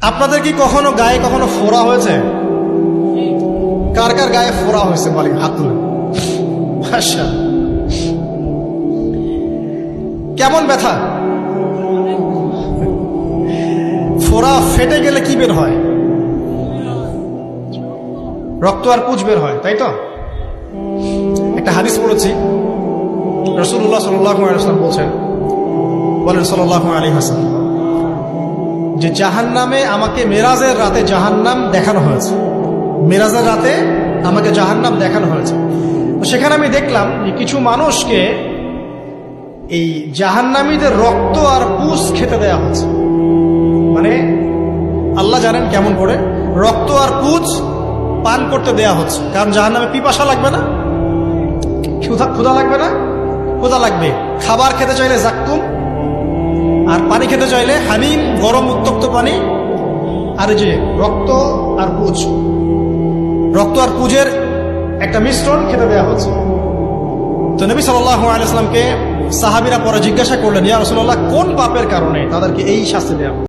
আপনাদের কি কখনো গায়ে কখনো ফোড়া হয়েছে? কার কার গায়ে ফোড়া হয়েছে বলেন, হাত তুলেন। আচ্ছা, কেমন ব্যথা? ফোড়া ফেটে গেলে কি বের হয়? রক্ত আর পুঁজ বের হয়, তাই তো? একটা হাদিস পড়েছি, রাসূলুল্লাহ সাল্লাল্লাহু আলাইহি ওয়াসাল্লাম বলেন সাল্লাল্লাহু আলাইহি ওয়াসাল্লাম, যে জাহান্নামে আমাকে মেরাজের রাতে জাহান্নাম দেখানো হয়েছে। মেরাজের রাতে আমাকে জাহান্নাম দেখানো হয়েছে। তো সেখানে আমি দেখলাম যে কিছু মানুষকে এই জাহান্নামীদের রক্ত আর পুঁজ খেতে দেয়া হচ্ছে। মানে আল্লাহ জানেন কেমন করে রক্ত আর পুঁজ পান করতে দেয়া হচ্ছে। কারণ জাহান্নামে পিপাসা লাগবে না, ক্ষুধা লাগবে না, ক্ষুধা লাগবে। খাবার খেতে চাইলে জাক্কুম, আর পানি খেতে চাইলে হামিম, গরম উত্তপ্ত পানি। আর এই যে রক্ত আর পুঁজের একটা মিশ্রণ খেতে দেওয়া হচ্ছে। তো নবী সাল্লাল্লাহু আলাইহি ওয়াসাল্লামকে সাহাবীরা পরে জিজ্ঞাসা করলেন, ইয়া রাসূলুল্লাহ, কোন পাপের কারণে তাদেরকে এই শাস্তি দেওয়া?